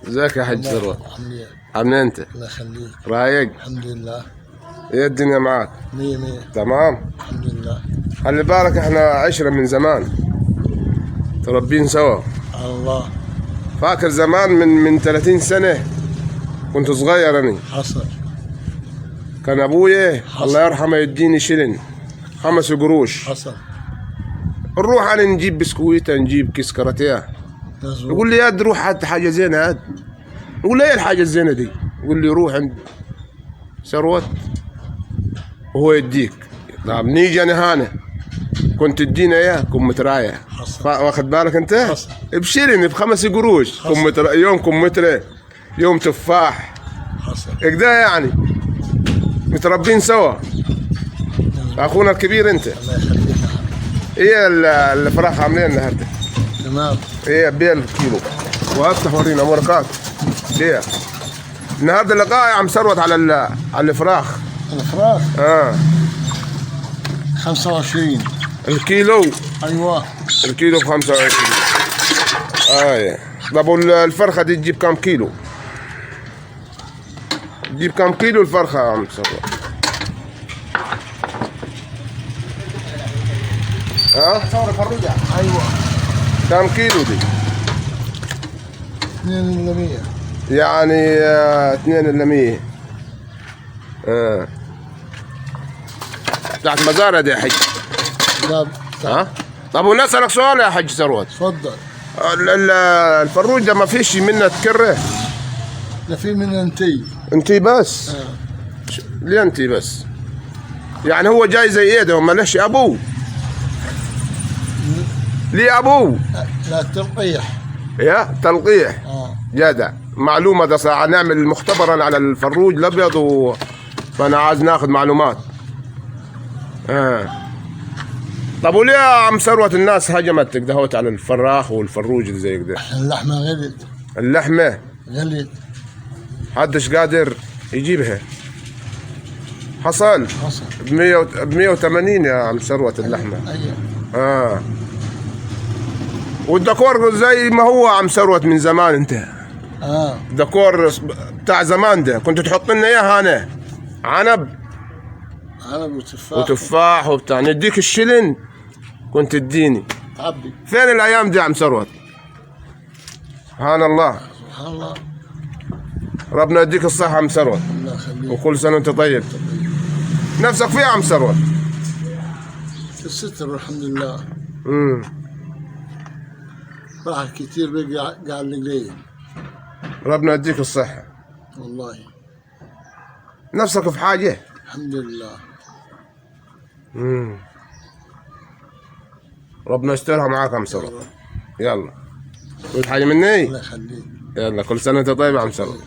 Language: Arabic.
ازيك يا حاج ثروت؟ عامل عامل إيه انت؟ الله يخليك. رايق؟ الحمد لله. ايه الدنيا معاك؟ مية مية. تمام؟ الحمد لله. خلي بالك احنا عشرة من زمان، تربين سوا. على الله. فاكر زمان من 30 سنة كنت صغير أنا، حصل. كان أبويا حصل. الله يرحمه يديني شلن 5 قروش، حصل. نروح أنا نجيب بسكويتة، نجيب كيس كراتيه، مظبوط. يقول لي ياد روح هات حاجة زينة هات. يقول لي ايه الحاجة الزينة دي؟ يقول لي روح عند ثروت وهو يديك. طب نيجي أنا هنا كنت تدينا اياه كمثرية، حصل. واخد بالك انت؟ حصل. بشيلني ب5 قروش، يوم كمثرى يوم تفاح. حصل. كده يعني متربين سوا. اخونا الكبير انت، الله يخليك. ايه الفراخ عاملين النهارده؟ تمام. ايه بيع الكيلو وافتح ورينا بركات. ليه النهارده اللقاء يا عم ثروت على الفراخ؟ الفراخ 25 الكيلو. ايوه. الكيلو ب25. طب الفرخه دي تجيب كام كيلو؟ تجيب كام كيلو الفرخه يا عم ثروت؟ ثورة فروجة. ايوه. كام كيلو دي؟ 2%. يعني 2%. بتاعت مزارع دي يا حج. لا. طب ونسألك سؤال يا حج ثروت. تفضل. الفروج ده ما فيش منه تكره؟ لا، في من انتي بس؟ ليه انتي بس؟ يعني هو جاي زي ايه ده؟ ما لهش ابوه؟ ليه ابوه؟ لا تلقيح. يا تلقيح. جدع. معلومة ده صح، نعمل مختبرا على الفروج الابيض فانا عايز ناخذ معلومات. طب وليه يا عم ثروت الناس هجمت دهوت على الفراخ والفروج اللي زي كده؟ اللحمة غلت. اللحمة غلت. حدش قادر يجيبها. حصل ب 180 يا عم ثروت اللحمة. ايوه. والدكور زي ما هو عم ثروت من زمان انت. دكور بتاع زمان ده كنت تحط لنا اياه هنا عنب وتفاح وبتاع، نديك الشلن كنت تديني. عبي. فين الايام دي يا عم ثروت؟ سبحان الله. سبحان الله. ربنا يديك الصحة يا عم ثروت. الله يخليك. وكل سنة وانت طيب. نفسك فيه يا عم ثروت؟ الستر والحمد لله. راح كتير بقى قاعد لقليل. ربنا يديك الصحة. والله. نفسك في حاجة؟ الحمد لله. ربنا يسترها معاك يا عم ثروت. يلا تقول حاجة مني؟ الله يخليك. يلا كل سنة وانت طيب يا عم ثروت.